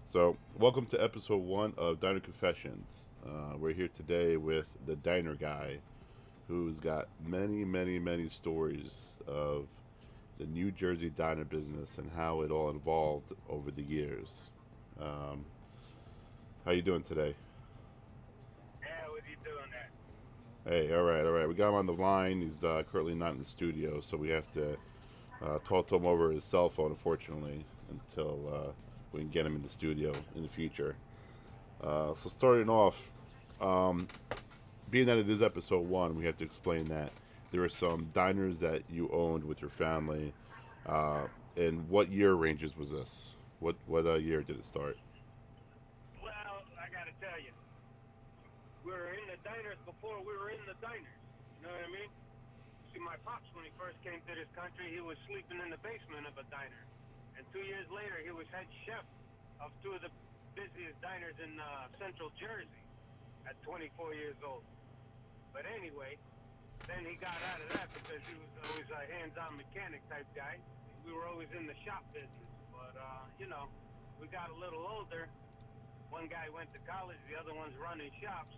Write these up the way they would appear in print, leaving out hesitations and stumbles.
So, welcome to episode one of Diner Confessions. We're here today with the Diner Guy, who's got many, many, many stories of the New Jersey diner business and how it all evolved over the years. Um, how you doing today? Yeah, with you doing that. Hey, all right, all right. We got him on the line. He's currently not in the studio, so we have to talk to him over his cell phone, unfortunately, until we can get him in the studio in the future. So, starting off, um, being that it is episode one, we have to explain that there are some diners that you owned with your family. Uh, and what year ranges was this? What year did it start? Well, I gotta tell you, we were in the diners before we were in the diners. You know what I mean? See, my pops, when he first came to this country, he was sleeping in the basement of a diner. And 2 years later, he was head chef of two of the busiest diners in central Jersey at 24 years old. But anyway, then he got out of that because he was always a hands-on mechanic type guy. We were always in the shop business. But, we got a little older. One guy went to college, the other one's running shops.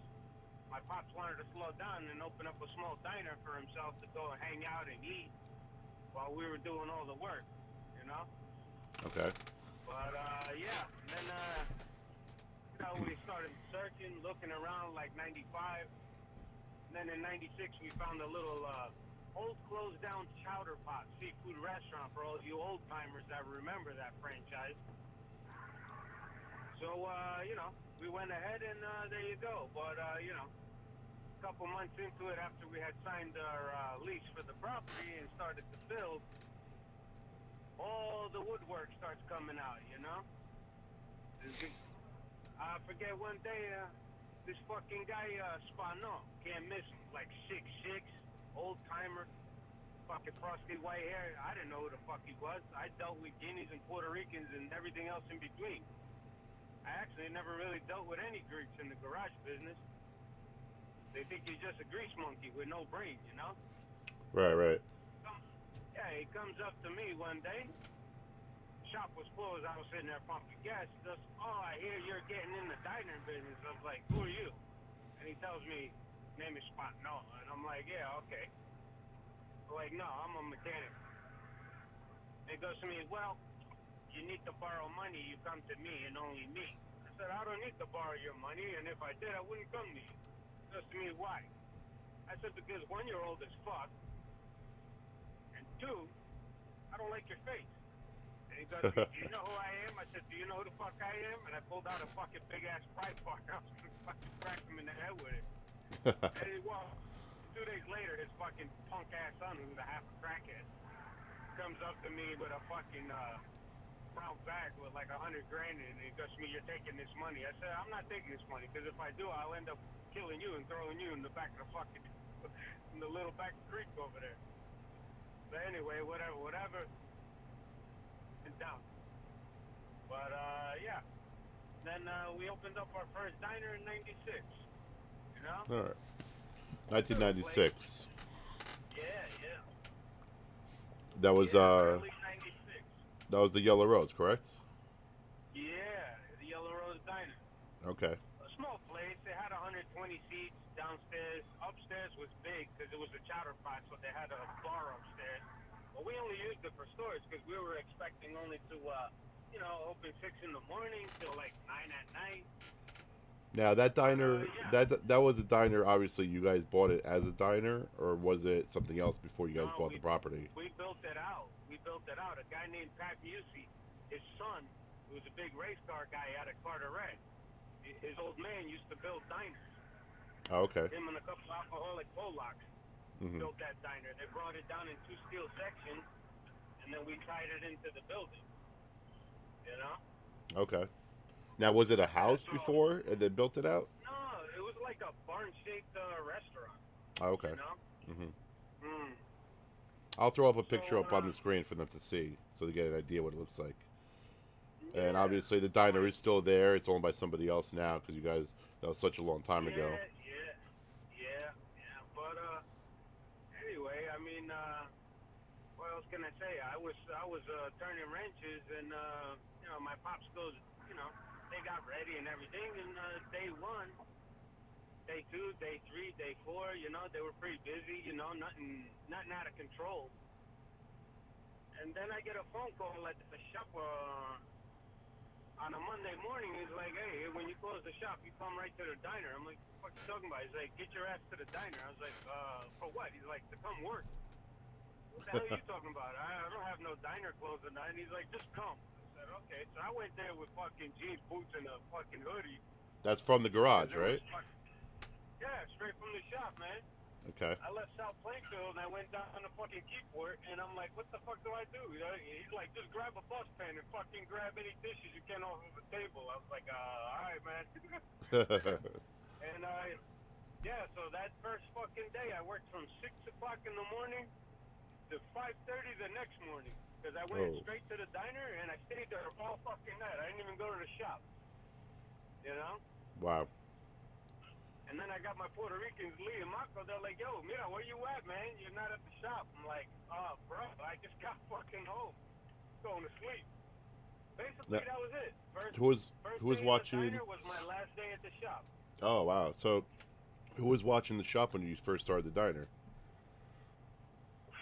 My pops wanted to slow down and open up a small diner for himself to go hang out and eat while we were doing all the work, you know? Okay. But, yeah. And then, we started searching, looking around like 95. And then in 96, we found a little, old closed down Chowder Pot seafood restaurant for all you old timers that remember that franchise. So, we went ahead and, there you go. But, a couple months into it, after we had signed our lease for the property and started to build, all the woodwork starts coming out, you know? I forget one day, this fucking guy, Spano, can't miss him, like 6'6", old timer, fucking frosty white hair. I didn't know who the fuck he was. I dealt with Guineas and Puerto Ricans and everything else in between. I actually never really dealt with any Greeks in the garage business. They think you're just a grease monkey with no brain, you know? Right, right. Yeah, he comes up to me one day. Shop was closed. I was sitting there pumping gas. He goes, "Oh, I hear you're getting in the diner business." I was like, "Who are you?" And he tells me, "Name is Spot." No, and I'm like, "Yeah, okay." I'm like, "No, I'm a mechanic." And he goes to me, "Well, you need to borrow money. You come to me and only me." I said, "I don't need to borrow your money, and if I did, I wouldn't come to you." He goes to me, "Why?" I said, "Because one, you're old as fuck, and two, I don't like your face." And he goes to me, "Do you know who I am?" I said, "Do you know who the fuck I am?" And I pulled out a fucking big ass Pride Park. I was gonna fucking crack him in the head with it. And he, well, 2 days later, his fucking punk ass son, who's a half a crackhead, comes up to me with a fucking brown bag with like 100 grand in it. And he goes to me, "You're taking this money." I said, "I'm not taking this money because if I do, I'll end up killing you and throwing you in the back of the fucking in the little back creek over there." But anyway, whatever, and down. But yeah. Then we opened up our first diner in '96. You know, All right. little place. 1996. Yeah, yeah, That was yeah. Early '96. that was the Yellow Rose, correct? Yeah, the Yellow Rose Diner. Okay. A small place. It had 120 seats downstairs. Upstairs was big because it was a chowder pot, so they had a bar upstairs. But we only used it for stores because we were expecting only to, open 6 in the morning till like 9 at night. Now that But diner, yeah, that was a diner. Obviously, you guys bought it as a diner, or was it something else before you guys no, bought the property? we built it out. We built it out. A guy named Pat Busey, his son, who was a big race car guy out of Carteret. His old man used to build diners. Oh, okay. Him and a couple alcoholic Polacks Hmm. built that diner. They brought it down in two steel sections, and then we tied it into the building. You know? Okay. Now, was it a Yeah. house So before and then built it out? no, it was like a barn-shaped restaurant. Oh, You okay. know? Hmm. Mm. I'll throw up a So picture up on the screen for them to see, so they get an idea what it looks like. And yeah, obviously, the but diner is still there. It's owned by somebody else now because you guys that was such a long time ago. yeah, yeah, yeah, yeah. But anyway, I mean, what else can I say? I was turning wrenches, and my pops goes, you know. ready and everything. And day one, day two, day three, day four, you know, they were pretty busy. You know, nothing out of control. And then I get a phone call at the shop on a Monday morning. He's like, hey, when you close the shop, you come right to the diner. I'm like, what you talking about? He's like, get your ass to the diner. I was like, for what? He's like, to come work. What the hell are you talking about? I don't have no diner closed tonight. And he's like, just come. I said, okay. So I went there with fucking jeans, boots, and a fucking hoodie. That's from the garage, right? Yeah, straight from the shop, man. Okay. I left South Plainfield and I went down to fucking Keyport, and I'm like, what the fuck do I do? You know, he's like, just grab a bus pen and fucking grab any dishes you can off of the table. I was like, all right, man. And yeah, so that first fucking day, I worked from 6 o'clock in the morning to 5:30 the next morning, because I went straight to the diner and I stayed there all fucking night. I didn't even go to the shop. You know? Wow. And then I got my Puerto Ricans, Lee and Marco. They're like, yo, mira, where you at, man? You're not at the shop. I'm like, bro, I just got fucking home. Going to sleep. Basically, that was it. Who was watching? The diner was my last day at the shop. Oh, wow. So, who was watching the shop when you first started the diner?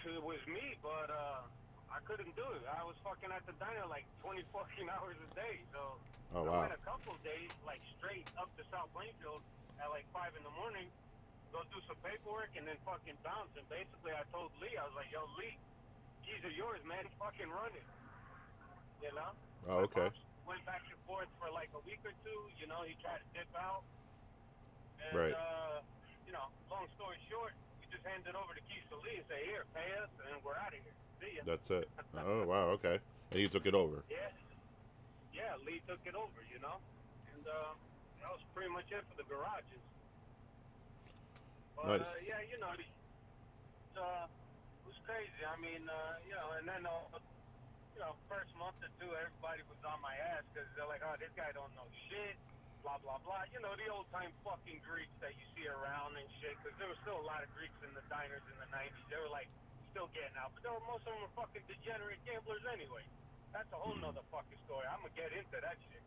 It was me, but I couldn't do it. I was fucking at the diner like 20 fucking hours a day. So I went a couple of days, like, straight up to South Plainfield at like 5 in the morning, go do some paperwork, and then fucking bounce. And basically, I told Lee, I was like, yo, Lee, keys are yours, man. Fucking run it. You know? Oh, okay. Went back and forth for like a week or two. You know, he tried to dip out. And, right. You know, long story short, we just handed over the keys to Lee and say, here, pay us, and we're out of here. See ya. That's it. Oh, wow, okay. And he took it over. Yeah. Yeah, Lee took it over, you know? And, that was pretty much it for the garages. But, nice. Yeah, you know, it was crazy. I mean, you know, and then, you know, first month or two, everybody was on my ass because they're like, oh, this guy don't know shit, blah, blah, blah. You know, the old-time fucking Greeks that you see around and shit, because there was still a lot of Greeks in the diners in the 90s. They were, like, still getting out. But most of them were fucking degenerate gamblers anyway. That's a whole nother fucking story. I'm going to get into that shit.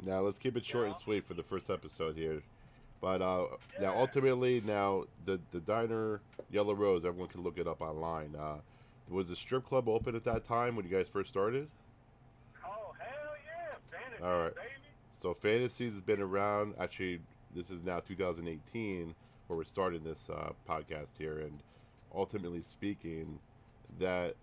Now let's keep it short and sweet for the first episode here. But now ultimately, now the diner Yellow Rose, everyone can look it up online. Was the strip club open at that time when you guys first started? Oh hell yeah, Fantasy, all right, baby. So Fantasies has been around. Actually, this is now 2018 where we're starting this podcast here, and ultimately speaking, that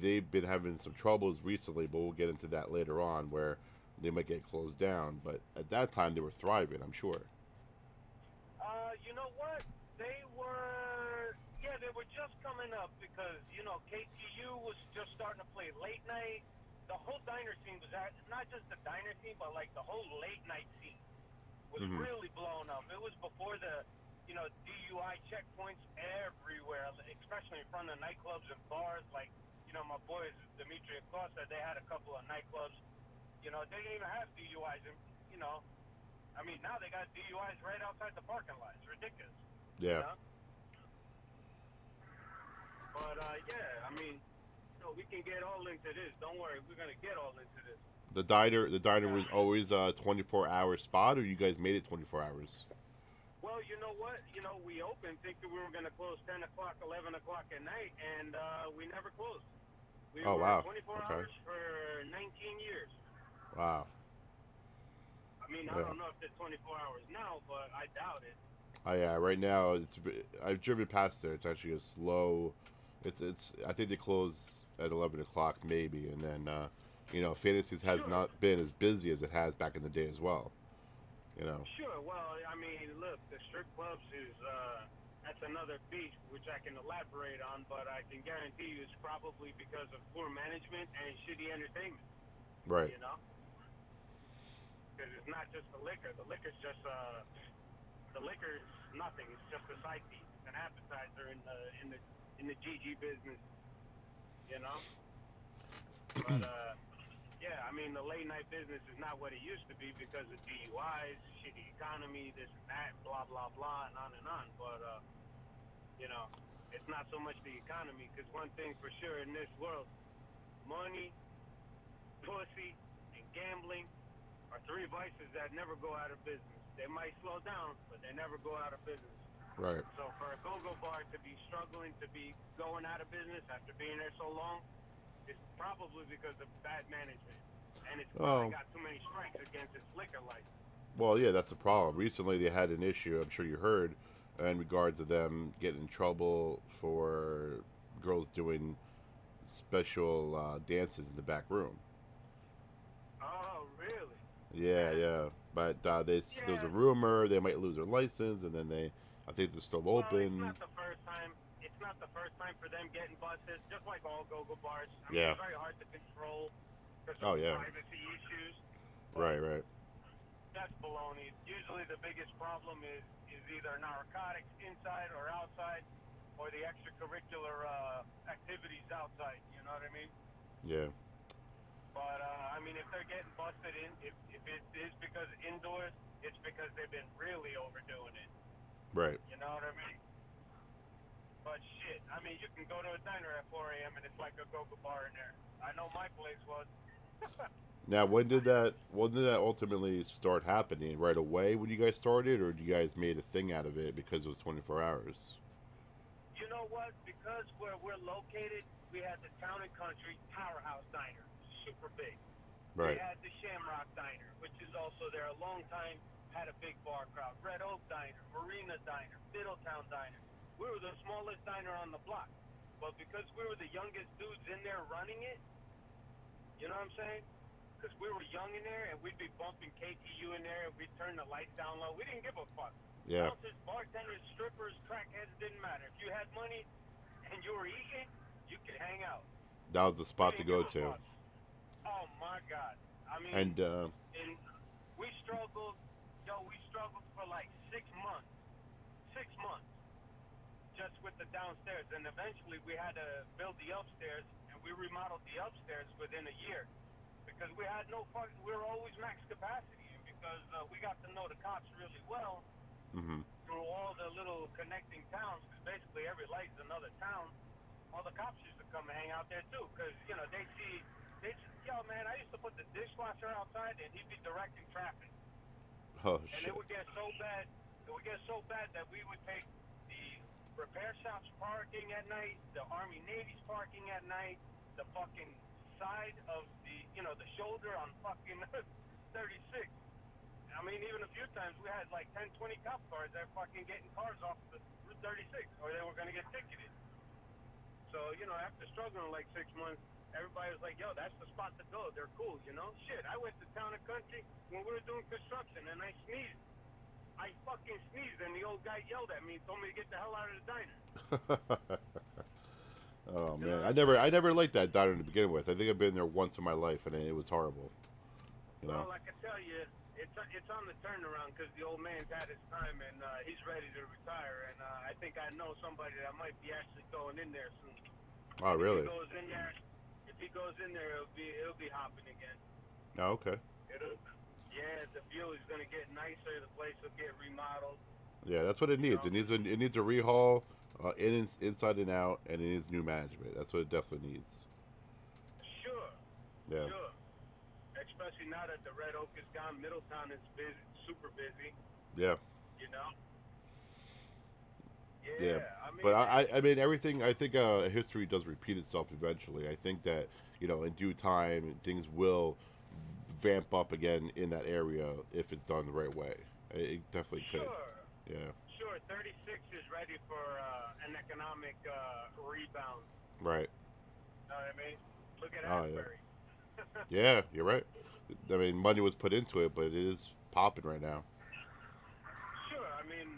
they've been having some troubles recently, but we'll get into that later on, where they might get closed down. But at that time, they were thriving, I'm sure. You know what? They were just coming up because, you know, KTU was just starting to play late night. The whole diner scene was not just the diner scene, but like the whole late night scene was really blowing up. It was before the, you know, DUI checkpoints everywhere, especially in front of nightclubs and bars. Like, you know, my boys, Dimitri and Costa, they had a couple of nightclubs. You know, they didn't even have DUIs. And, you know, I mean, now they got DUIs right outside the parking lot. It's ridiculous. Yeah. You know? But, yeah, I mean, you know, we can get all into this. Don't worry, we're going to get all into this. The diner was always a 24-hour spot, or you guys made it 24 hours? Well, you know what? You know, we opened thinking we were going to close 10 o'clock, 11 o'clock at night, and we never closed. We were wow. 24 hours for 19 years. Wow. I mean, I don't know if it's 24 hours now, but I doubt it. Oh yeah, right now I've driven past there. It's actually a slow. It's I think they close at 11 o'clock maybe, and then you know, Fantasies has not been as busy as it has back in the day as well. You know. Sure. Well, I mean, look, the strip clubs is that's another beast which I can elaborate on, but I can guarantee you it's probably because of poor management and shitty entertainment. Right. You know. Because it's not just the liquor. The liquor's just the liquor's nothing. It's just a side piece, an appetizer in the GG business. You know. But yeah, I mean the late night business is not what it used to be because of DUIs, shitty economy, this and that, blah blah blah, and on. But you know, it's not so much the economy, because one thing for sure in this world, money, pussy, and gambling three vices that never go out of business. They might slow down, but they never go out of business. Right. So for a go-go bar to be struggling to be going out of business after being there so long, it's probably because of bad management. And it's probably got too many strikes against its liquor license. Well, yeah, that's the problem. Recently, they had an issue. I'm sure you heard, in regards to them getting in trouble for girls doing special dances in the back room. Oh, really? Yeah, yeah. But there was a rumor they might lose their license, and then I think they're still Well, open. it's not the first time. It's not the first time for them getting busted. Just like all go-go bars. I mean, Yeah. it's very hard to control because Oh, of yeah. privacy issues. Right, right. That's baloney. Usually, the biggest problem is either narcotics inside or outside, or the extracurricular activities outside. You know what I mean? Yeah. But I mean, if they're getting busted in, if it is because indoors, it's because they've been really overdoing it. Right. You know what I mean? But shit, I mean, you can go to a diner at 4 a.m. and it's like a go-go bar in there. I know my place was. Now, when did that ultimately start happening? Right away when you guys started, or you guys made a thing out of it because it was 24 hours? You know what? Because where we're located, we had the Town and Country Powerhouse Diner, super big. Right. We had the Shamrock Diner, which is also there a long time, had a big bar crowd. Red Oak Diner, Marina Diner, Middletown Diner. We were the smallest diner on the block. But because we were the youngest dudes in there running it, you know what I'm saying? Because we were young in there, and we'd be bumping KTU in there, and we'd turn the lights down low. We didn't give a fuck. Yeah. Bouncers, bartenders, strippers, crackheads, didn't matter. If you had money and you were eating, you could hang out. That was the spot to go to. Oh my God! I mean, And we struggled. We struggled for like 6 months. 6 months, just with the downstairs, and eventually we had to build the upstairs, and we remodeled the upstairs within a year because we had no fucking. We were always max capacity, and because we got to know the cops really well through all the little connecting towns, because basically every light is another town. All the cops used to come and hang out there too, because they see, yo man, I used to put the dishwasher outside and he'd be directing traffic. oh And shit. it would get so bad, that we would take the repair shop's parking at night, the Army Navy's parking at night, the fucking side of the shoulder on fucking 36. I mean, even a few times we had like 10, 20 cop cars that fucking getting cars off the Route 36, or they were going to get ticketed. So, after struggling like 6 months, everybody was like, yo, that's the spot to go. They're cool, Shit, I went to Town and Country when we were doing construction, and I sneezed. I fucking sneezed, and the old guy yelled at me and told me to get the hell out of the diner. Oh man, I never liked that diner to begin with. I think I've been there once in my life, and it was horrible. Well, like I tell you, it's on the turnaround because the old man's had his time, and he's ready to retire. And I think I know somebody that might be actually going in there soon. Oh really? If he goes in there, it'll be hopping again. Oh okay. Yeah, the view is gonna get nicer. The place will get remodeled. Yeah, that's what it needs. It needs a rehaul, inside and out, and it needs new management. That's what it definitely needs. Sure. Yeah. Sure. Especially now that the Red Oak is gone, Middletown is busy, super busy. Yeah. Yeah. But I mean, everything. I think history does repeat itself eventually. I think that in due time, things will vamp up again in that area if it's done the right way. It definitely could. Yeah. Sure. 36 is ready for an economic rebound. Right. Know what I mean? Look at Oh, Asbury. Yeah, you're right. I mean, money was put into it, but it is popping right now. Sure. I mean,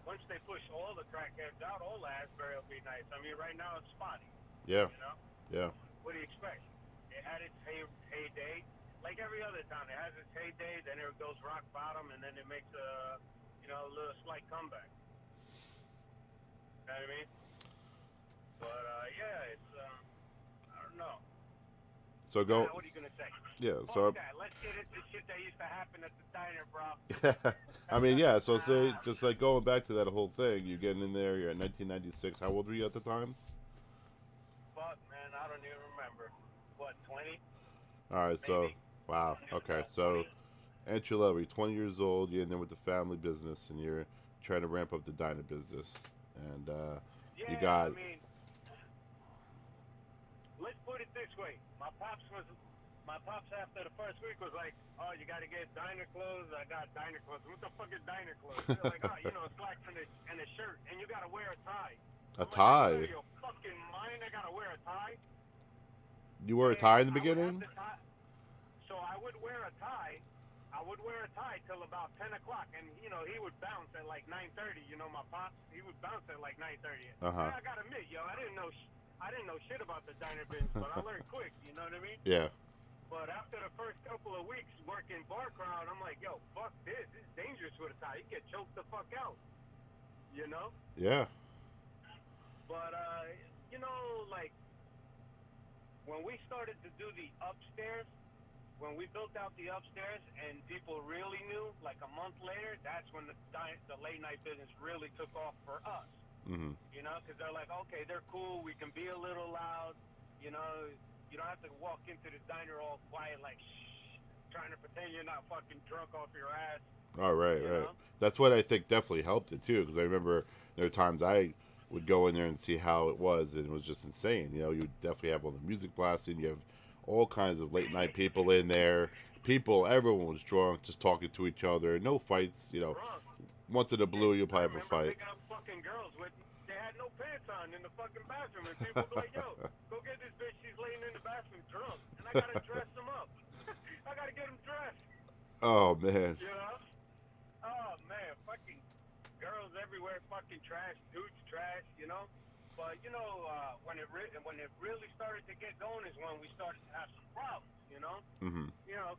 once they push all the crackheads out, all Asbury will be nice. I mean, right now it's spotty. Yeah. Yeah. What do you expect? It had its heyday. Like every other town, it has its heyday, then it goes rock bottom, and then it makes a little slight comeback. You know what I mean? But yeah, it's I don't know. So go. What are you gonna say? Yeah. Fuck So. that. Let's get into shit that used to happen at the diner, bro. I mean, yeah. So say, just like going back to that whole thing, you're getting in there. You're at 1996. How old were you at the time? Fuck, man, I don't even remember. What, 20? All right. So. Maybe. Wow. Okay. So. entry level. You're 20 years old. You're in there with the family business, and you're trying to ramp up the diner business. And you Yeah, I got mean, let's put it this way. My pops after the first week was like, oh, you got to get diner clothes. I got diner clothes. What the fuck is diner clothes? They're like, oh, slacks and a shirt, and you got to wear a tie. a I'm like, are you out tie. of your fucking mind? I got to wear a tie? You wore a And tie in the I would have beginning. the tie. So I would wear a tie. I would wear a tie till about 10 o'clock, and he would bounce at like 9:30. My pops, he would bounce at like 9:30. Uh huh. And I gotta admit, I didn't know shit about the diner business, but I learned quick. You know what I mean? Yeah. But after the first couple of weeks working bar crowd, I'm like, yo, fuck this. This is dangerous with a tie. You get choked the fuck out. You know? Yeah. But like when we started to do the upstairs. When we built out the upstairs and people really knew, like a month later, that's when the late night business really took off for us. Mm-hmm. Because they're like, okay, they're cool. We can be a little loud. You don't have to walk into the diner all quiet, like shh, trying to pretend you're not fucking drunk off your ass. Oh, right, right. Know? That's what I think definitely helped it too, because I remember there were times I would go in there and see how it was, and it was just insane. You would definitely have all the music blasting. You have all kinds of late night people in there. Everyone was drunk, just talking to each other. No fights. Drunk. Once in a blue, you'll probably have a fight. They got fucking girls they had no pants on in the fucking bathroom, and people be like, yo, go get this bitch. She's laying in the bathroom drunk, and I gotta dress them up. I gotta get them dressed. Oh man. Oh man, fucking girls everywhere, fucking trash, dudes trash. But when it really started to get going is when we started to have some problems. Mm-hmm.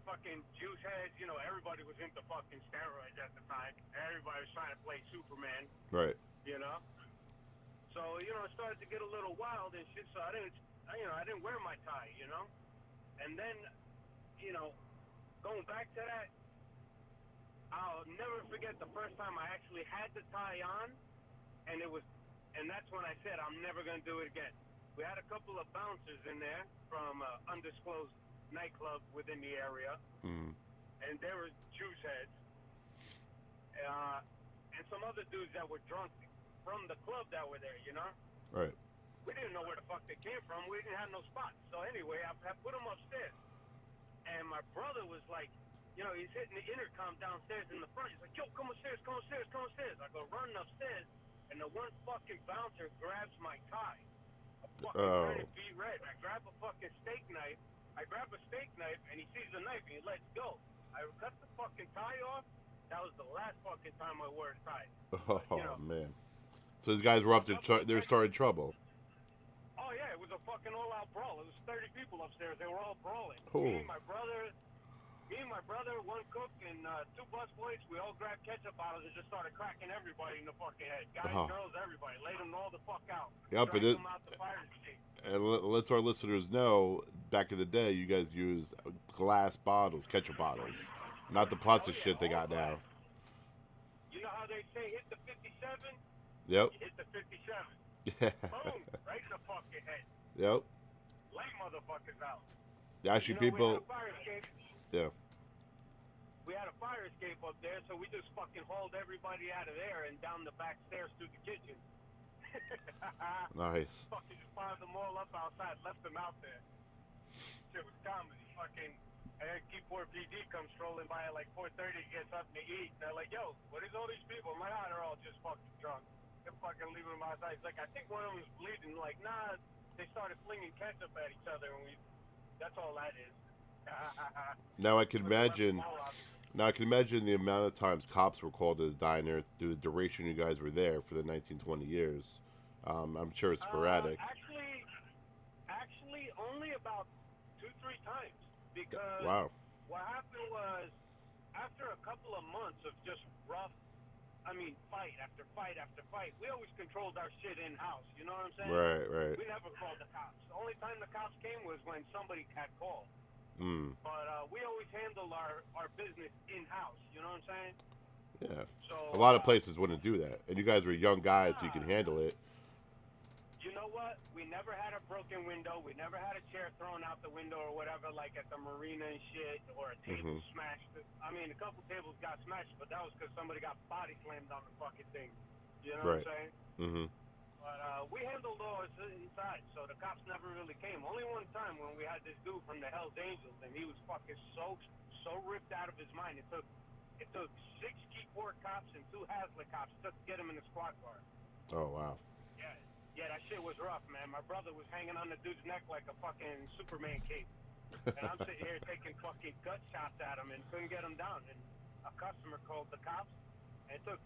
Fucking juice heads. Everybody was into fucking steroids at the time. Everybody was trying to play Superman. Right. So it started to get a little wild and shit. So I didn't wear my tie. And then going back to that, I'll never forget the first time I actually had the tie on, and that's when I said I'm never gonna do it again. We had a couple of bouncers in there from undisclosed nightclub within the area, Mm-hmm. and they were juice heads, and some other dudes that were drunk from the club that were there. Right. We didn't know where the fuck they came from. We didn't have no spots. So anyway, I put them upstairs, and my brother was like, he's hitting the intercom downstairs in the front. He's like, yo, come upstairs, come upstairs, come upstairs. I go running upstairs, and the one fucking bouncer grabs my tie. I fucking turn it beet red. I grab a fucking steak knife. And he sees the knife, and he lets go. I cut the fucking tie off. That was the last fucking time I wore a tie. Oh, man. So these guys were up to they were starting trouble. Oh, yeah, it was a fucking all-out brawl. It was 30 people upstairs. They were all brawling. Oh. Me and my brother, one cook, and two busboys, we all grabbed ketchup bottles and just started cracking everybody in the fucking head. Guys, girls, everybody. Laid them all the fuck out. Yep, them out the fire escape. And let's our listeners know, back in the day, you guys used glass bottles, ketchup bottles, not the plastic shit they got now. You know how they say hit the 57? Yep. Hit the 57. Yeah. Boom, right in the fucking head. Yep. Light motherfuckers out. Yeah, actually, people. We had a fire escape. Yeah. We had a fire escape up there, so we just fucking hauled everybody out of there and down the back stairs through the kitchen. Nice. Fucking just piled them all up outside, left them out there. Shit was comedy. Fucking, and then Keyport PD comes strolling by at like 4:30, gets something to eat. They're like, yo, what is all these people? I'm like, they're all just fucking drunk. They're fucking leaving them outside. He's like, I think one of them was bleeding. Like, nah, they started flinging ketchup at each other, and that's all that is. Now I can imagine the amount of times cops were called to the diner through the duration you guys were there for the 19-20 years. I'm sure it's sporadic. Actually, only about 2-3 times. Because Wow. What happened was, after a couple of months of just rough, fight after fight after fight, we always controlled our shit in-house. You know what I'm saying? Right. We never called the cops. The only time the cops came was when somebody had called. But we always handled our business in-house. You know what I'm saying? Yeah. So A lot of places wouldn't do that. And you guys were young guys, so you can handle it. You know what? We never had a broken window. We never had a chair thrown out the window or whatever, like at the marina and shit, or a table Mhm. smashed. I mean, a couple tables got smashed, but that was because somebody got body slammed on the fucking thing. You know what I'm Right. saying? Mhm. But we handled all inside, so the cops never really came. Only one time when we had this dude from the Hells Angels, and he was fucking so ripped out of his mind. It took 6 Keyport cops and 2 Hazlitt cops just to get him in the squad car. Oh wow. Yeah, yeah, that shit was rough, man. My brother was hanging on the dude's neck like a fucking Superman cape, and I'm sitting here taking fucking gut shots at him and couldn't get him down. And a customer called the cops, and it took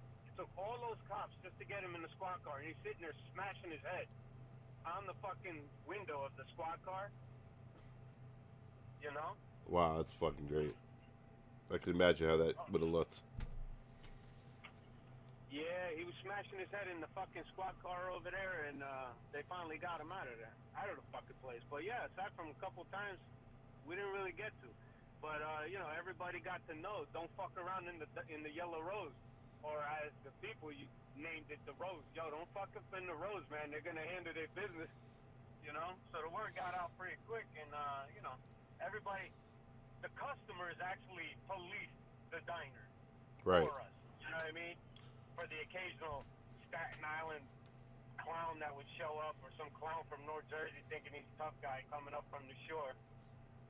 all those cops just to get him in the squad car, and he's sitting there smashing his head on the fucking window of the squad car. You know? Wow, that's fucking great. I can imagine how that would have looked. Yeah, he was smashing his head in the fucking squad car over there, and they finally got him out of there, out of the fucking place. But yeah, aside from a couple times, we didn't really get to. But you know, everybody got to know. Don't fuck around in the Yellow Rose, or as the people you named it, the Rose. Yo, don't fuck up in the Rose, man. They're gonna handle their business. You know. So the word got out pretty quick, and you know, everybody, the customers actually policed the diner Right. for us. You know what I mean? For the occasional Staten Island clown that would show up, or some clown from North Jersey thinking he's a tough guy coming up from the shore,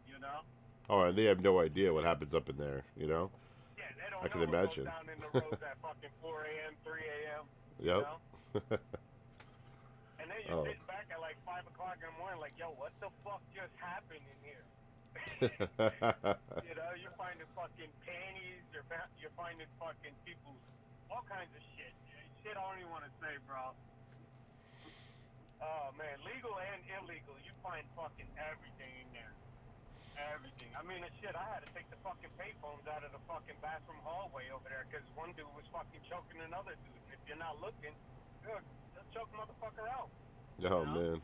you know? Oh, and they have no idea what happens up in there. You know. Yeah, they don't I can know what imagine. goes down in the roads at fucking 4 a.m., 3 a.m., you Yep. know? And then you're Oh. sitting back at like 5 o'clock in the morning like, yo, what the fuck just happened in here? You know, you're finding fucking panties, you're finding fucking people's, all kinds of shit. Shit I don't even want to say, bro. Oh, man, legal and illegal, you find fucking everything in there. Everything. I mean, shit, I had to take the fucking payphones out of the fucking bathroom hallway over there because one dude was fucking choking another dude. And if you're not looking, they'll choke the motherfucker out. Oh You know? man.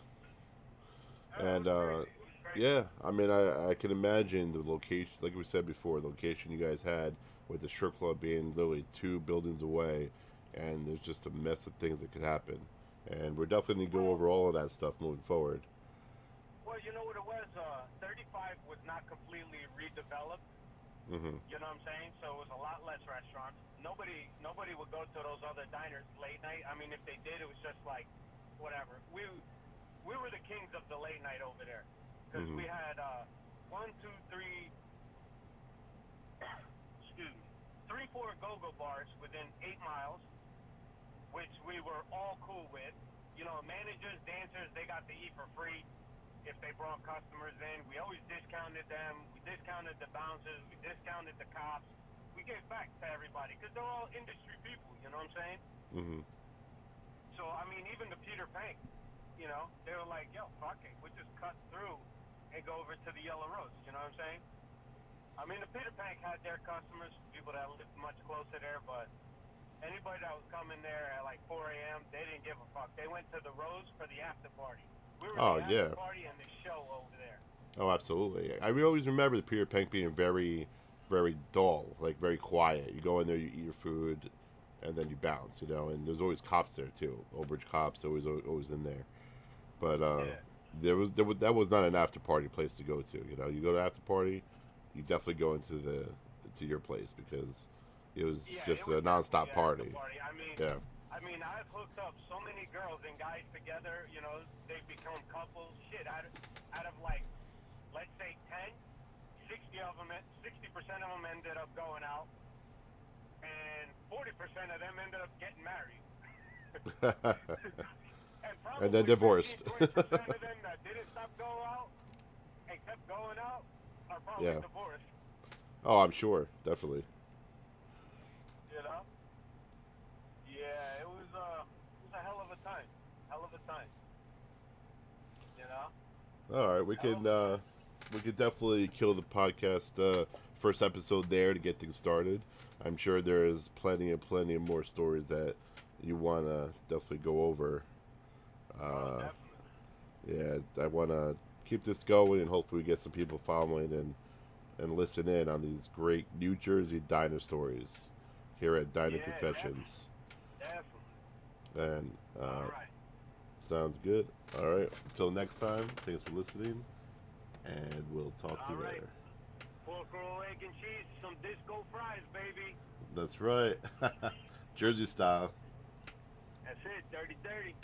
That And was crazy. It was crazy. yeah, I mean, I can imagine the location, like we said before, the location you guys had with the strip club being literally 2 buildings away, and there's just a mess of things that could happen. And we're definitely going to go over all of that stuff moving forward. Well, you know what it was? 35 was not completely redeveloped. Mhm. You know what I'm saying? So it was a lot less restaurants. Nobody would go to those other diners late night. I mean, if they did, it was just like, whatever. We were the kings of the late night over there because we had 1, 2, 3, excuse me, 3, 4 go-go bars within 8 miles, which we were all cool with. You know, managers, dancers, they got to eat for free if they brought customers in. We always discounted them. We discounted the bouncers. We discounted the cops. We gave back to everybody because they're all industry people, you know what I'm saying? Mhm. So, I mean, even the Peter Pank, you know, they were like, yo, fuck it. We'll just cut through and go over to the Yellow Rose, you know what I'm saying? I mean, the Peter Pank had their customers, people that lived much closer there, but anybody that was coming there at like 4 a.m., they didn't give a fuck. They went to the Rose for the after party. We were Oh the after yeah. party and the show over there. Oh, absolutely. I always remember the Peter Pank being very, very dull, like very quiet. You go in there, you eat your food, and then you bounce. You know, and there's always cops there too. Old Bridge cops always in there. But Yeah. there was that was not an after party place to go to. You know, you go to after party, you definitely go to your place because it was Yeah, just it a was nonstop definitely an after party. party. Yeah. I mean, I've hooked up so many girls and guys together. You know, they become couples. Shit, out of like, let's say 10, 60 of them, 60% of them ended up going out, and 40% of them ended up getting married. And probably And then divorced. 15, 20% of them that didn't stop going out and kept going out are probably Yeah. divorced. Oh, I'm sure, definitely. You know? Yeah, it was a hell of a time. Hell of a time. You know? All right, we could definitely kill the podcast first episode there to get things started. I'm sure there's plenty of more stories that you want to definitely go over. Definitely. Yeah, I want to keep this going and hopefully get some people following and listen in on these great New Jersey diner stories here at Diner Yeah, Confessions. Definitely. And All right. Sounds good. All right. Until next time, thanks for listening, and we'll talk to you All right. later. Pork roll, egg and cheese, some disco fries, baby. That's right. Jersey style. That's it, dirty, dirty.